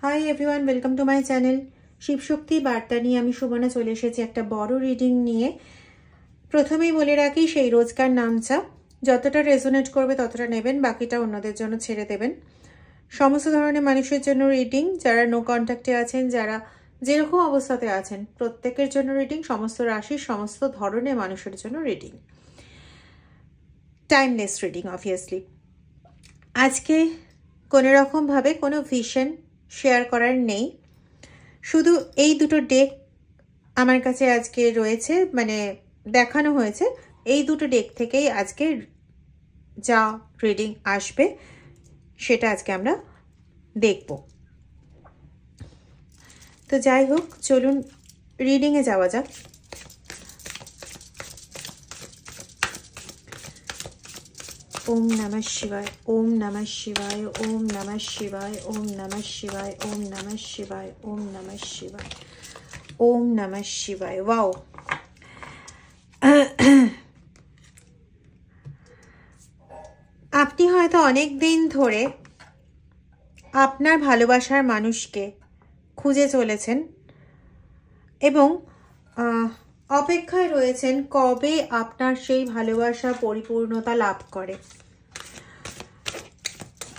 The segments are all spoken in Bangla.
Hi everyone, welcome to my channel. Shivshakti বার্তা নিয়ে আমি সুমনা চলে এসেছি একটা বড় রিডিং নিয়ে। প্রথমেই বলে রাখি, সেই রোজকার নামচা যতটা রেজোনেট করবে ততটা নেবেন, বাকিটা অন্যদের জন্য ছেড়ে দেবেন। সমস্ত ধরনের মানুষের জন্য রিডিং, যারা নো কন্ট্যাক্টে আছেন, যারা যেরকম অবস্থাতে আছেন প্রত্যেকের জন্য রিডিং, সমস্ত রাশির সমস্ত ধরনের মানুষের জন্য রিডিং, টাইমলেস রিডিং অবভিয়াসলি। আজকে কোনো রকমভাবে কোনো ভিশন শেয়ার করার নেই, শুধু এই দুটো ডেক আমার কাছে আজকে রয়েছে, মানে দেখানো হয়েছে। এই দুটো ডেক থেকেই আজকে যা রিডিং আসবে সেটা আজকে আমরা দেখব। তো যাই হোক, চলুন রিডিংয়ে যাওয়া যাক। ওম নমঃ শিবায়, ওম নমঃ শিবায়, ওম নমঃ শিবায়, ওম নমঃ শিবায়, ওম নমঃ শিবায়, ওম নমঃ শিবায়, ওম নমঃ শিবায়। ওয়াও, আপনি হয়তো অনেক দিন ধরে আপনার ভালোবাসার মানুষকে খুঁজে চলেছেন এবং অপেক্ষায় রয়েছেন কবে আপনার সেই ভালোবাসা পরিপূর্ণতা লাভ করে।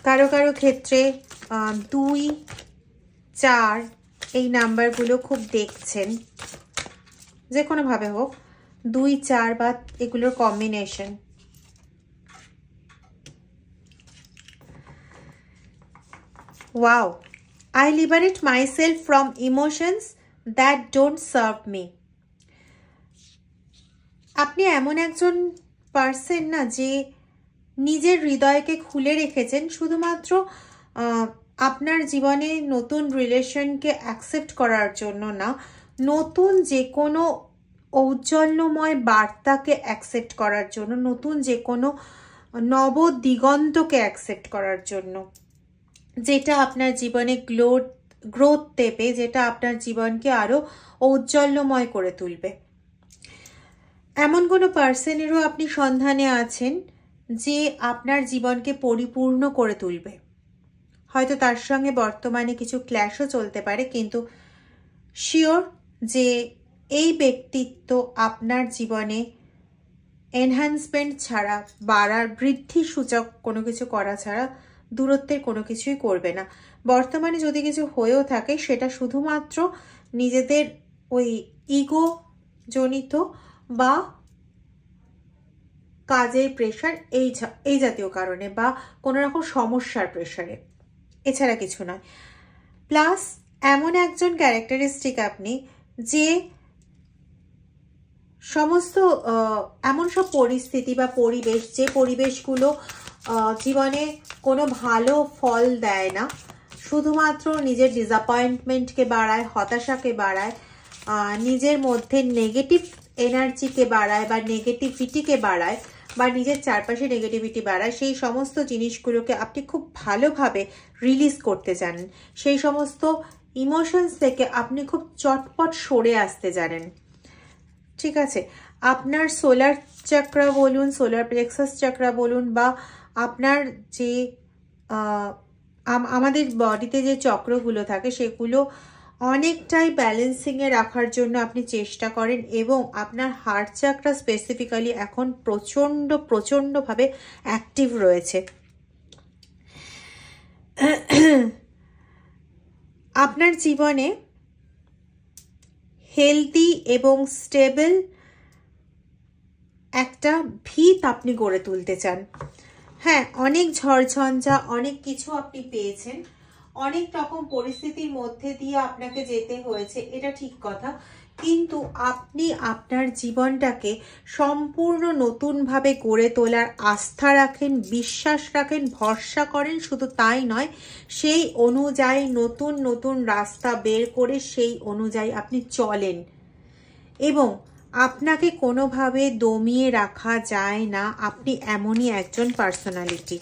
কারো কারো ক্ষেত্রে 2, 4 এই নাম্বারগুলো খুব দেখছেন, যে কোনোভাবে হোক 2, 4 বা এগুলোর combination. Wow, I liberate myself from emotions that don't serve me. আপনি এমন একজন পার্সন না যে নিজের হৃদয়কে খুলে রেখেছেন শুধুমাত্র আপনার জীবনে নতুন রিলেশনকে অ্যাকসেপ্ট করার জন্য না, নতুন যে কোনো ঔজ্জ্বল্যময় বার্তাকে অ্যাকসেপ্ট করার জন্য, নতুন যে কোনো নবদিগন্তকে অ্যাকসেপ্ট করার জন্য, যেটা আপনার জীবনে গ্রোথ দেবে, যেটা আপনার জীবনকে আরো ঔজ্জ্বল্যময় করে তুলবে। এমন কোনো পার্সনেরও আপনি সন্ধানে আছেন যে আপনার জীবনকে পরিপূর্ণ করে তুলবে। হয়তো তার সঙ্গে বর্তমানে কিছু ক্ল্যাশও চলতে পারে, কিন্তু শিওর যে এই ব্যক্তিত্ব আপনার জীবনে এনহ্যান্সমেন্ট ছাড়া, বাড়ার বৃদ্ধি সূচক কোনো কিছু করা ছাড়া দূরত্বের কোনো কিছুই করবে না। বর্তমানে যদি কিছু হয়েও থাকে সেটা শুধুমাত্র নিজেদের ওই ইগো জনিত বা কাজের প্রেশার, এই জাতীয় কারণে বা কোনো রকম সমস্যার প্রেশারে, এছাড়া কিছু নয়। প্লাস এমন একজন ক্যারেক্টারিস্টিক আপনি যে সমস্ত এমন সব পরিস্থিতি বা পরিবেশ, যে পরিবেশগুলো জীবনে কোনো ভালো ফল দেয় না, শুধুমাত্র নিজের ডিসঅ্যাপয়েন্টমেন্টকে বাড়ায়, হতাশাকে বাড়ায়, নিজের মধ্যে নেগেটিভ এনার্জিকে বাড়ায় বা নেগেটিভিটিকে বাড়ায় বা নিজের চারপাশে নেগেটিভিটি বাড়ায়, সেই সমস্ত জিনিসগুলোকে আপনি খুব ভালোভাবে রিলিজ করতে জানেন। সেই সমস্ত ইমোশনস থেকে আপনি খুব চটপট সরে আসতে জানেন। ঠিক আছে, আপনার সোলার চক্র বলুন, সোলার প্লেক্সাস চক্র বলুন, বা আপনার যে আমাদের বডিতে যে চক্রগুলো থাকে সেগুলো অনেকটাই ব্যালেন্সিংয়ে রাখার জন্য আপনি চেষ্টা করেন এবং আপনার হার্ট চক্র স্পেসিফিক্যালি এখন প্রচণ্ডভাবে অ্যাক্টিভ রয়েছে। আপনার জীবনে হেলদি এবং স্টেবল একটা ভিত আপনি গড়ে তুলতে চান। হ্যাঁ, অনেক ঝড়ঝঞ্ঝা, অনেক কিছু আপনি পেয়েছেন, অনেক রকম পরিস্থিতির মধ্যে দিয়ে আপনাকে যেতে হয়েছে, এটা ঠিক কথা, কিন্তু আপনি আপনার জীবনটাকে সম্পূর্ণ নতুনভাবে গড়ে তোলার আস্থা রাখেন, বিশ্বাস রাখেন, ভরসা করেন। শুধু তাই নয়, সেই অনুযায়ী নতুন নতুন রাস্তা বের করে সেই অনুযায়ী আপনি চলেন এবং আপনাকে কোনোভাবে দমিয়ে রাখা যায় না। আপনি এমনই একজন পার্সোনালিটি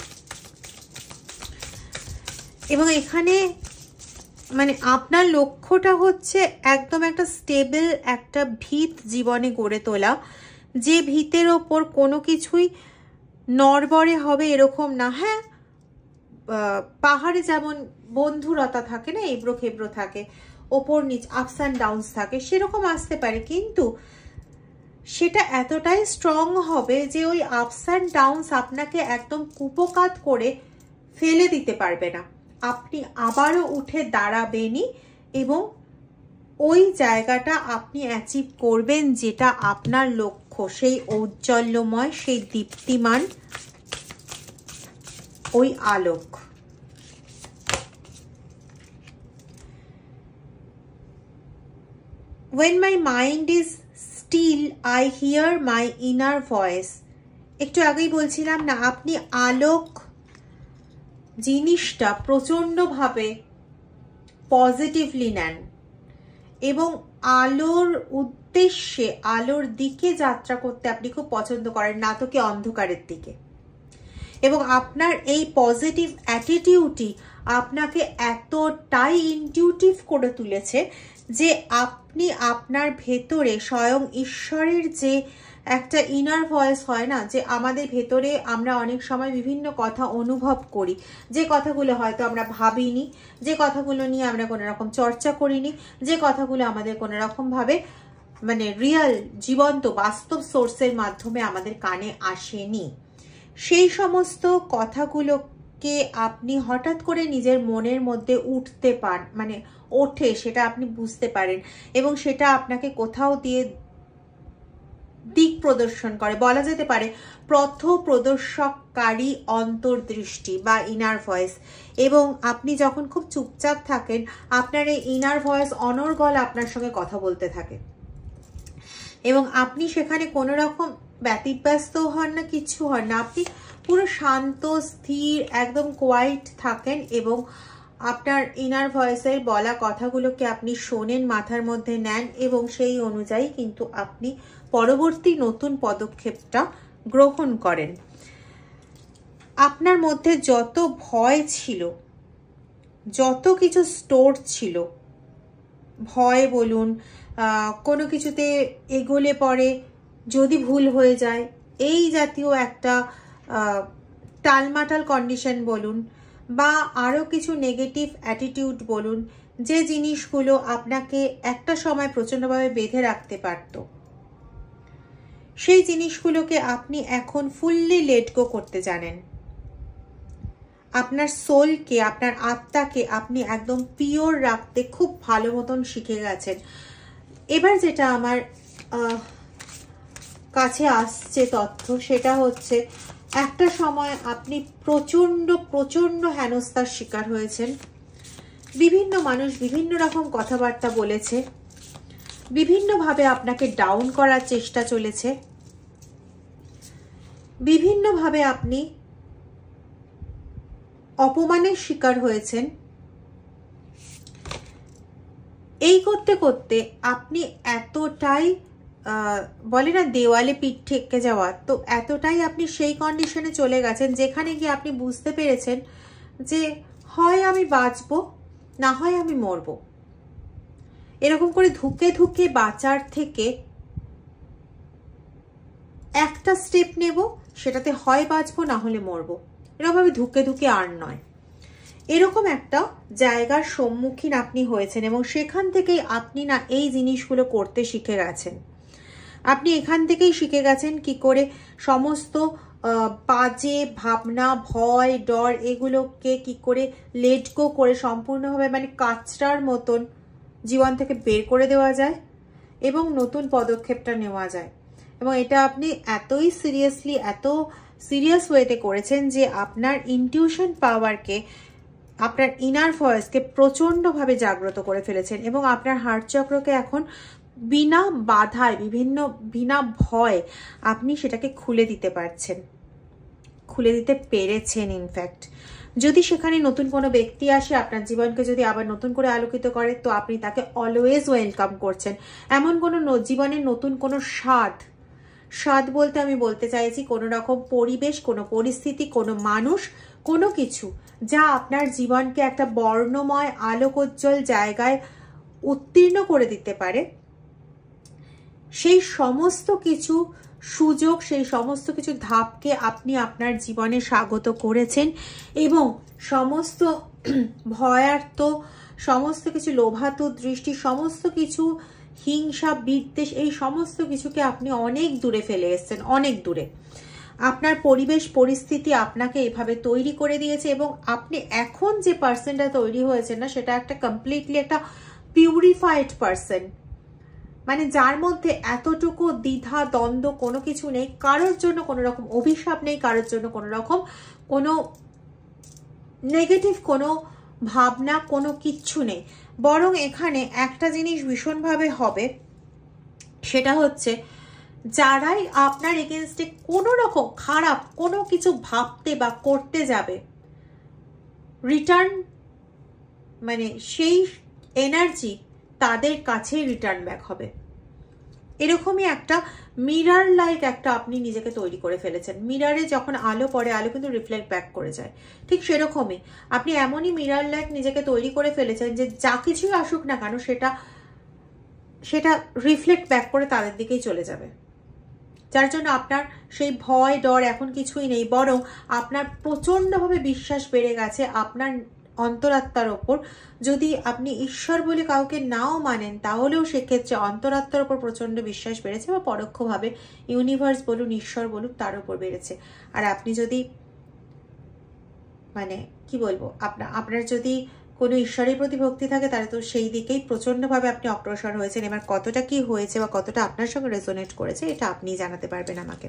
এবং এখানে মানে আপনার লক্ষ্যটা হচ্ছে একদম একটা স্টেবল একটা ভিত জীবনে গড়ে তোলা, যে ভিতের ওপর কোনো কিছুই নড়বড়ে হবে এরকম না। হ্যাঁ, পাহাড়ে যেমন বন্ধুরতা থাকে না, এবড়ো খেবড়ো থাকে, ওপর নিচ আপস অ্যান্ড ডাউনস থাকে, সেরকম আসতে পারে, কিন্তু সেটা এতটাই স্ট্রং হবে যে ওই আপস অ্যান্ড ডাউনস আপনাকে একদম কুপোকাত করে ফেলে দিতে পারবে না। আপনি আবারও উঠে দাঁড়াবেনই এবং ওই জায়গাটা আপনি অ্যাচিভ করবেন যেটা আপনার লক্ষ্য, সেই ঔজ্জ্বল্যময়, সেই দীপ্তিমান ওই আলোক। When my mind is still, I hear my inner voice. একটু আগেই বলছিলাম না, আপনি আলোক জিনিসটা প্রচণ্ডভাবে পজিটিভলি নেন এবং আলোর উদ্দেশ্যে, আলোর দিকে যাত্রা করতে আপনি খুব পছন্দ করেন, না তো কি অন্ধকারের দিকে। এবং আপনার এই পজিটিভ অ্যাটিটিউডই আপনাকে এতটাই ইনটিউটিভ করে তুলেছে যে আপনি আপনার ভেতরে স্বয়ং ঈশ্বরের যে একটা ইনার ভয়েস হয় না, যে আমাদের ভেতরে আমরা অনেক সময় বিভিন্ন কথা অনুভব করি, যে কথাগুলো হয়তো আমরা ভাবিনি, যে কথাগুলো নিয়ে আমরা কোনো রকম চর্চা করিনি, যে কথাগুলো আমাদের কোনো রকমভাবে মানে রিয়েল জীবন্ত বাস্তব সোর্সের মাধ্যমে আমাদের কানে আসেনি, সেই সমস্ত কথাগুলোকে আপনি হঠাৎ করে নিজের মনের মধ্যে উঠতে পান, মানে ওঠে, সেটা আপনি বুঝতে পারেন এবং সেটা আপনাকে কোথাও দিয়ে দিক প্রদর্শন করে, বলা যেতে পারে পথ প্রদর্শককারী অন্তর্দৃষ্টি বা ইনার ভয়েস। এবং আপনি যখন খুব চুপচাপ থাকেন, আপনার এই ইনার ভয়েস অনর্গল আপনার সঙ্গে কথা বলতে থাকে এবং আপনি সেখানে কোনো রকম ব্যতিব্যস্ত হন না, কিছু হন না, আপনি পুরো শান্ত স্থির একদম কোয়াইট থাকেন এবং আপনার ইনার ভয়েসের বলা কথাগুলোকে আপনি শোনেন, মাথার মধ্যে নেন এবং সেই অনুযায়ী কিন্তু আপনি পরবর্তী নতুন পদক্ষেপটা গ্রহণ করেন। আপনার মধ্যে যত ভয় ছিল, যত কিছু স্টোর ছিল, ভয় বলুন, কোনো কিছুতে এগোলে পরে যদি ভুল হয়ে যায়, এই জাতীয় একটা টালমাটাল কন্ডিশন বলুন বা আরও কিছু নেগেটিভ অ্যাটিটিউড বলুন, যে জিনিসগুলো আপনাকে একটা সময় প্রচণ্ডভাবে বেঁধে রাখতে পারত, সেই জিনিসগুলোকে আপনি এখন ফুললি লেট গো করতে জানেন। আপনার সোলকে, আপনার আত্মাকে আপনি একদম পিওর রাখতে খুব ভালো মতন শিখে গেছেন। এবার যেটা আমার কাছে আসছে তথ্য, সেটা হচ্ছে একটা সময় আপনি প্রচণ্ড হেনস্থার শিকার হয়েছেন। বিভিন্ন মানুষ বিভিন্ন রকম কথাবার্তা বলেছে, বিভিন্নভাবে আপনাকে ডাউন করার চেষ্টা চলেছে, বিভিন্নভাবে আপনি অপমানের শিকার হয়েছেন। এই করতে করতে আপনি এতটাই বলে না দেওয়ালে পিঠ ঠেকে যাওয়া, তো এতটাই আপনি সেই কন্ডিশনে চলে গেছেন যেখানে গিয়ে আপনি বুঝতে পেরেছেন যে হয় আমি বাঁচবো, না হয় আমি মরবো। এরকম করে ধুকে ধুকে বাঁচার থেকে একটা স্টেপ নেব, সেটাতে হয় বাঁচবো না হলে মরবো, এরকমভাবে ধুকে ধুকে আর নয়। এরকম একটা জায়গার সম্মুখীন আপনি হয়েছেন এবং সেখান থেকেই আপনি না এই জিনিসগুলো করতে শিখে গেছেন। আপনি এখান থেকেই শিখে গেছেন কি করে সমস্ত বাজে ভাবনা, ভয়, ডর, এগুলোকে কি করে লেট গো করে সম্পূর্ণভাবে মানে কাঁচরার মতন জীবন থেকে বের করে দেওয়া যায় এবং নতুন পদক্ষেপটা নেওয়া যায়। এবং এটা আপনি এতই সিরিয়াসলি, এত সিরিয়াস ওয়েতে করেছেন যে আপনার ইনটিউশন পাওয়ারকে, আপনার ইনার ভয়েসকে প্রচণ্ডভাবে জাগ্রত করে ফেলেছেন এবং আপনার হার্ট চক্রকে এখন বিনা বাধায়, বিনা ভয় আপনি সেটাকে খুলে দিতে পারছেন, খুলে দিতে পেরেছেন। ইনফ্যাক্ট যদি সেখানে নতুন কোনো ব্যক্তি আসে আপনার জীবনকে যদি আবার নতুন করে আলোকিত করে, তো আপনি তাকে অলওয়েজ ওয়েলকাম করছেন। এমন কোনো জীবনের নতুন কোনো স্বাদ বলতে আমি বলতে চাইছি কোনো রকম পরিবেশ, কোনো পরিস্থিতি, কোনো মানুষ, কোনো কিছু যা আপনার জীবনকে একটা বর্ণময় আলোকোজ্জ্বল জায়গায় উত্তীর্ণ করে দিতে পারে, সেই সমস্ত কিছু সুযোগ, সেই সমস্ত কিছু ধাপকে আপনি আপনার জীবনে স্বাগত করেছেন এবং সমস্ত ভয়ার্থ, সমস্ত কিছু লোভাতুর দৃষ্টি, সমস্ত কিছু হিংসা, বিদ্বেষ, এই সমস্ত কিছুকে আপনি অনেক দূরে ফেলে এসেছেন, অনেক দূরে। আপনার পরিবেশ পরিস্থিতি আপনাকে এভাবে তৈরি করে দিয়েছে এবং আপনি এখন যে পার্সনটা তৈরি হয়েছে না, সেটা একটা কমপ্লিটলি একটা পিউরিফাইড পার্সন, মানে যার মধ্যে এতটুকু দ্বিধা দ্বন্দ্ব কোনো কিছু নেই, কারোর জন্য কোনো রকম অভিশাপ নেই, কারোর জন্য কোনো রকম কোনো নেগেটিভ কোনো ভাবনা, কোনো কিচ্ছু নেই। বরং এখানে একটা জিনিস ভীষণভাবে হবে, সেটা হচ্ছে যারাই আপনার এগেনস্টে কোনো রকম খারাপ কোনো কিছু ভাবতে বা করতে যাবে, রিটার্ন মানে সেই এনার্জি তাদের কাছে রিটার্ন ব্যাক হবে। এরকমই একটা মিরার লাইক একটা আপনি নিজেকে তৈরি করে ফেলেছেন। মিরারে যখন আলো পড়ে, আলো কিন্তু রিফ্লেক্ট ব্যাক করে যায়, ঠিক সেরকমই আপনি এমনই মিরার লাইক নিজেকে তৈরি করে ফেলেছেন যে যা কিছুই আসুক না কেন সেটা রিফ্লেক্ট ব্যাক করে তাদের দিকেই চলে যাবে। যার জন্য আপনার সেই ভয় ডর এখন কিছুই নেই, বরং আপনার প্রচণ্ডভাবে বিশ্বাস বেড়ে গেছে আপনার অন্তরাত্মার ওপর। যদি আপনি ঈশ্বর বলে কাউকে নাও মানেন, তাহলেও সেক্ষেত্রে অন্তরাত্মার ওপর প্রচণ্ড বিশ্বাস বেড়েছে, বা পরোক্ষভাবে ইউনিভার্স বলুন, ঈশ্বর বলুন, তার উপর বেড়েছে। আর আপনি যদি মানে কি বলবো, আপনার যদি কোনো ঈশ্বরের প্রতি ভক্তি থাকে, তাহলে তো সেই দিকেই প্রচণ্ডভাবে আপনি অগ্রসর হয়েছেন। এবার কতটা কি হয়েছে বা কতটা আপনার সঙ্গে রেজোনেট করেছে, এটা আপনি জানাতে পারবেন আমাকে।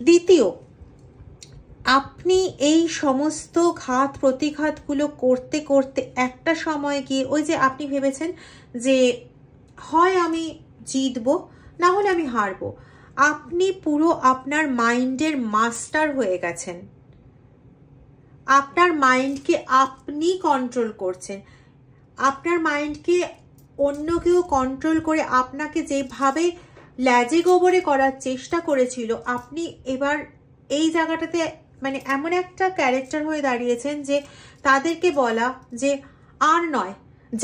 দ্বিতীয়, আপনি এই সমস্ত ঘাত প্রতিঘাতগুলো করতে করতে একটা সময় গিয়ে ওই যে আপনি ভেবেছেন যে হয় আমি জিতবো, না হলে আমি হারবো, আপনি পুরো আপনার মাইন্ডের মাস্টার হয়ে গেছেন। আপনার মাইন্ডকে আপনি কন্ট্রোল করছেন। আপনার মাইন্ডকে অন্য কেউ কন্ট্রোল করে আপনাকে যেভাবে ল্যাজে গোবরে করার চেষ্টা করেছিল, আপনি এবার এই জায়গাটাতে মানে এমন একটা ক্যারেক্টার হয়ে দাঁড়িয়েছেন যে তাদেরকে বলা যে আর নয়,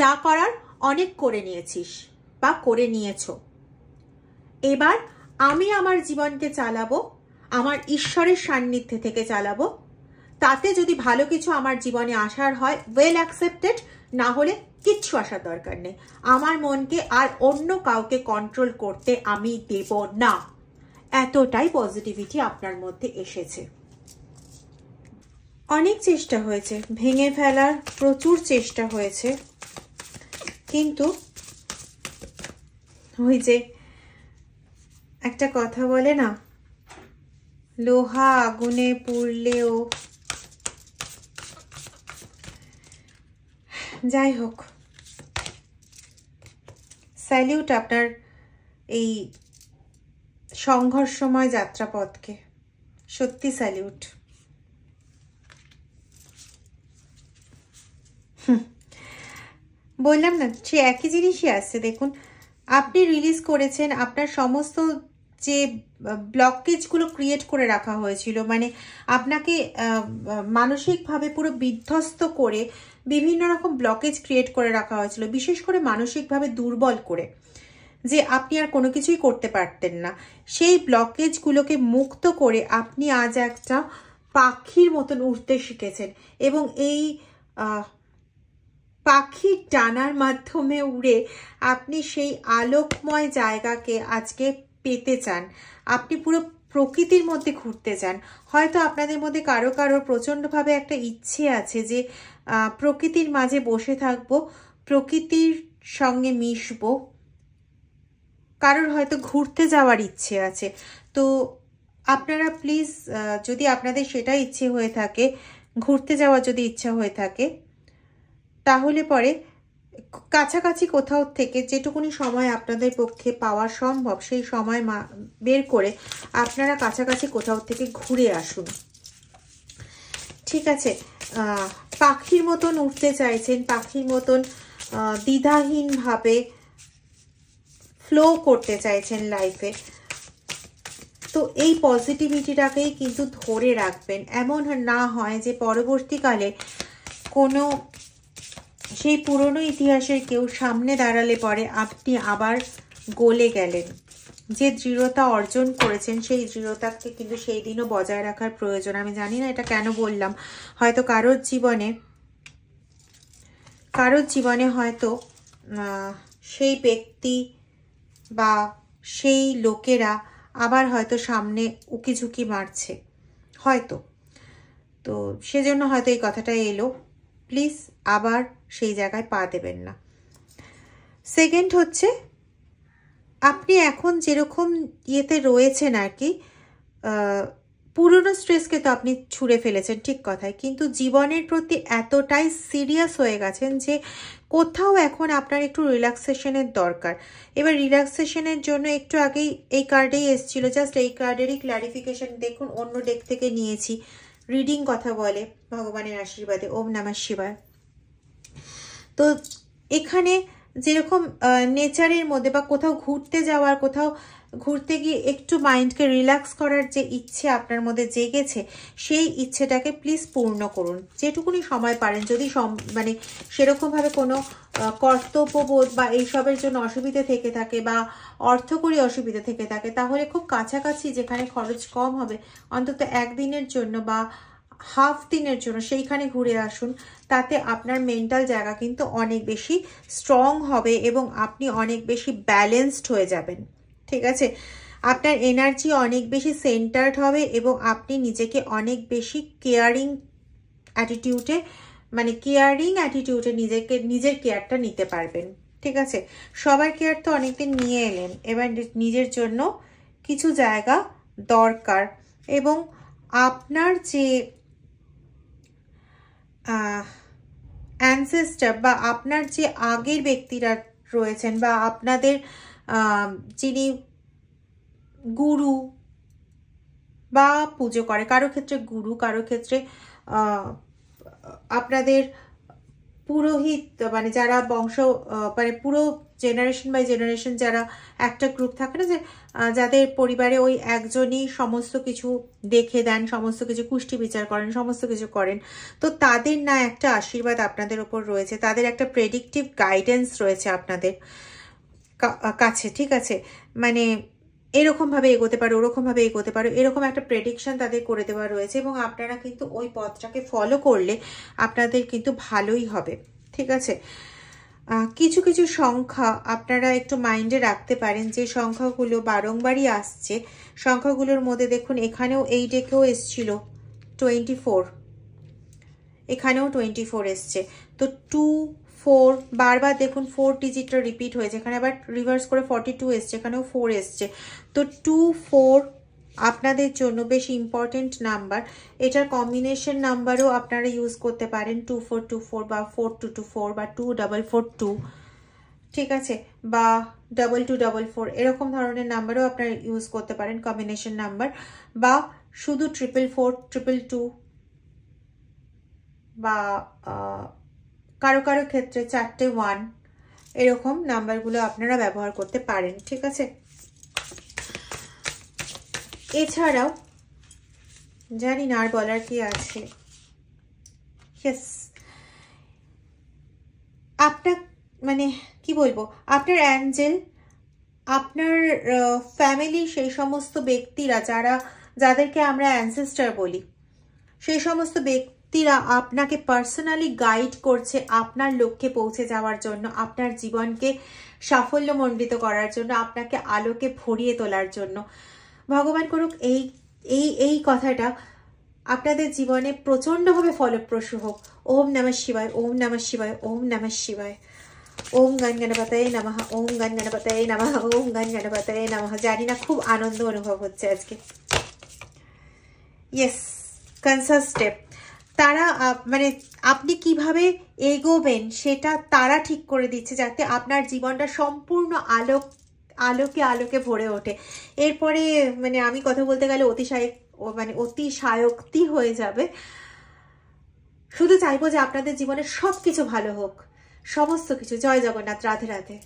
যা করার অনেক করে নিয়েছিস বা করে নিয়েছো, এবার আমি আমার জীবনকে চালাবো, আমার ঈশ্বরের সান্নিধ্যে থেকে চালাবো। তাতে যদি ভালো কিছু আমার জীবনে আসার হয়, ওয়েল অ্যাকসেপ্টেড, না হলে কিচ্ছু আসার দরকার নেই। আমার মনকে আর অন্য কাউকে কন্ট্রোল করতে আমি দেব না। এতটাই পজিটিভিটি আপনার মধ্যে এসেছে। অনেক চেষ্টা হয়েছে ভেঙে ফেলার, প্রচুর চেষ্টা হয়েছে, কিন্তু ওই যে একটা কথা বলে না, লোহা আগুনে পুড়লেও, যাই হোক, স্যালিউট আপনার এই সংঘর্ষময় যাত্রাপথকে, সত্যি স্যালিউট। বললাম না, সে একই জিনিসই আসছে। দেখুন, আপনি রিলিজ করেছেন আপনার সমস্ত যে ব্লকেজগুলো ক্রিয়েট করে রাখা হয়েছিল, মানে আপনাকে মানসিকভাবে পুরো বিধ্বস্ত করে বিভিন্ন রকম ব্লকেজ ক্রিয়েট করে রাখা হয়েছিল, বিশেষ করে মানসিকভাবে দুর্বল করে, যে আপনি আর কোনো কিছুই করতে পারতেন না। সেই ব্লকেজগুলোকে মুক্ত করে আপনি আজ একটা পাখির মতন উড়তে শিখেছেন এবং এই পাখির ডানার মাধ্যমে উড়ে আপনি সেই আলোকময় জায়গাকে আজকে পেতে চান। আপনি পুরো প্রকৃতির মধ্যে ঘুরতে চান। হয়তো আপনাদের মধ্যে কারো কারো প্রচণ্ডভাবে একটা ইচ্ছে আছে যে প্রকৃতির মাঝে বসে থাকবো, প্রকৃতির সঙ্গে মিশবো, কারোর হয়তো ঘুরতে যাওয়ার ইচ্ছে আছে। তো আপনারা প্লিজ, যদি আপনাদের সেটা ইচ্ছে হয়ে থাকে, ঘুরতে যাওয়ার যদি ইচ্ছা হয়ে থাকে, তাহলে পরে কাছাকাছি কোথাও থেকে যেটুকুনি সময় আপনাদের পক্ষে পাওয়া সম্ভব, সেই সময় বের করে আপনারা কাছাকাছি কোথাও থেকে ঘুরে আসুন। ঠিক আছে, পাখির মতন উঠতে চাইছেন, পাখির মতন দ্বিধাহীনভাবে ফ্লো করতে চাইছেন লাইফে। তো এই পজিটিভিটিটাকেই কিন্তু ধরে রাখবেন। এমন না হয় যে পরবর্তীকালে কোনো সেই পুরনো ইতিহাসের কেউ সামনে দাঁড়ালে পরে আপনি আবার গলে গেলেন। যে দৃঢ়তা অর্জন করেছেন সেই দৃঢ়তাকে কিন্তু সেই দিনও বজায় রাখার প্রয়োজন। আমি জানি না এটা কেন বললাম, হয়তো কারোর জীবনে হয়তো সেই ব্যক্তি বা সেই লোকেরা আবার হয়তো সামনে উকিঝুঁকি মারছে হয়তো, তো সেজন্য হয়তো এই কথাটা এলো। প্লিজ আবার সেই জায়গায় পা দেবেন না। সেকেন্ড হচ্ছে, আপনি এখন যেরকম ইয়েতে রয়েছেন আর কি, পুরনো স্ট্রেসকে তো আপনি ছুঁড়ে ফেলেছেন, ঠিক কথাই, কিন্তু জীবনের প্রতি এতটাই সিরিয়াস হয়ে গেছেন যে কোথাও এখন আপনার একটু রিল্যাক্সেশনের দরকার। এবার রিল্যাক্সেশনের জন্য একটু আগেই এই কার্ডেই এসেছিল, জাস্ট এই কার্ডেরই ক্ল্যারিফিকেশন দেখুন, অন্য ডেক থেকে নিয়েছি। রিডিং কথা বলে ভগবানের আশীর্বাদে, ওম নমঃ শিবায়। তো এখানে যেরকম নেচারের মধ্যে বা কোথাও ঘুরতে যাওয়ার, কোথাও ঘুরতে গিয়ে একটু মাইন্ডকে রিল্যাক্স করার যে ইচ্ছে আপনার মধ্যে জেগেছে, সেই ইচ্ছেটাকে প্লিজ পূর্ণ করুন যেটুকুনি সময় পারেন। যদি মানে সেরকমভাবে কোনো কর্তব্যবোধ বা এইসবের জন্য অসুবিধা থেকে থাকে বা অর্থকরী অসুবিধা থেকে থাকে, তাহলে খুব কাছাকাছি যেখানে খরচ কম হবে অন্তত একদিনের জন্য বা হাফ দিনের জন্য সেইখানে ঘুরে আসুন। তাতে আপনার মেন্টাল জায়গা কিন্তু অনেক বেশি স্ট্রং হবে এবং আপনি অনেক বেশি ব্যালেন্সড হয়ে যাবেন, ঠিক আছে? আপনার এনার্জি অনেক বেশি সেন্টার্ড হবে এবং আপনি নিজেকে অনেক বেশি কেয়ারিং অ্যাটিটিউডে নিজের কেয়ারটা নিতে পারবেন, ঠিক আছে? সবার কেয়ার তো অনেকদিন নিয়ে এলেন, এবার নিজের জন্য কিছু জায়গা দরকার। এবং আপনার যে অ্যানসেস্টার বা আপনার যে আগের ব্যক্তিরা রয়েছেন বা আপনাদের যিনি গুরু বা পুজো করে, কারো ক্ষেত্রে গুরু, কারো ক্ষেত্রে আপনাদের পুরোহিত, মানে যারা বংশ মানে পুরো জেনারেশন বাই জেনারেশন যারা একটা গ্রুপ থাকে না, যে যাদের পরিবারে ওই একজনই সমস্ত কিছু দেখে দেন, সমস্ত কিছু কুষ্টি বিচার করেন, সমস্ত কিছু করেন, তো তাদের না একটা আশীর্বাদ আপনাদের ওপর রয়েছে, তাদের একটা প্রেডিক্টিভ গাইডেন্স রয়েছে আপনাদের কাছে, ঠিক আছে? মানে এরকমভাবে এগোতে পারো, ওরকমভাবে এগোতে পারো, এরকম একটা প্রেডিকশন তাদের করে দেওয়া রয়েছে এবং আপনারা কিন্তু ওই পথটাকে ফলো করলে আপনাদের কিন্তু ভালোই হবে, ঠিক আছে? কিছু কিছু সংখ্যা আপনারা একটু মাইন্ডে রাখতে পারেন, যে সংখ্যাগুলো বারংবারই আসছে। সংখ্যাগুলোর মধ্যে দেখুন, এখানেও এই ডেকেও এসছিল 24, এখানেও 24 এসছে, তো 2-4 বারবার দেখুন 4 ডিজিটটা রিপিট হয়েছে, এখানে আবার রিভার্স করে 42 এসছে, এখানেও 4 এসছে, তো 2-4 আপনাদের জন্য বেশ ইম্পর্টেন্ট নাম্বার। এটার কম্বিনেশন নাম্বারও আপনারা ইউজ করতে পারেন, 2424 বা 4224 বা 2442, ঠিক আছে, বা 2244, এরকম ধরনের নাম্বারও আপনারা ইউজ করতে পারেন কম্বিনেশন নাম্বার, বা শুধু 444, 222 বা কারো কারো ক্ষেত্রে 4টে 1, এরকম নাম্বারগুলো আপনারা ব্যবহার করতে পারেন, ঠিক আছে? এছাড়াও জানি না আর বলার কি আছে। ইয়েস, আপনার মানে কি বলবো, আপনার অ্যাঞ্জেল, আপনার ফ্যামিলি, সেই সমস্ত ব্যক্তিরা যাদেরকে আমরা অ্যানসেস্টার বলি, সেই সমস্ত ব্যক্তিরা আপনাকে পার্সোনালি গাইড করছে আপনার লক্ষ্যে পৌঁছে যাওয়ার জন্য, আপনার জীবনকে সাফল্যমণ্ডিত করার জন্য, আপনাকে আলোকে ভরিয়ে তোলার জন্য। ভগবান করুক এই কথাটা আপনাদের জীবনে প্রচণ্ডভাবে ফলপ্রসূ হোক। ওম নমঃ শিবায়, ওম নমঃ শিবায়, ওম নমঃ শিবায়। ওম গণ গণপতয়ে নমঃ, ওম গণ গণপতয়ে নমঃ, ওম গণ গণপতয়ে নমঃ। জানি না, খুব আনন্দ অনুভব হচ্ছে আজকে। ইয়েস, কনসাস স্টেপ, তারা মানে আপনি কিভাবে এগোবেন সেটা তারা ঠিক করে দিচ্ছে, যাতে আপনার জীবনটা সম্পূর্ণ আলোকে ভরে ওঠে। এরপরে মানে আমি কথা বলতে গেলে অতিশায়োক্তি হয়ে যাবে। শুধু চাইবো যে আপনাদের জীবনে সবকিছু ভালো হোক, সমস্ত কিছু। জয় জগন্নাথ, রাধে রাধে।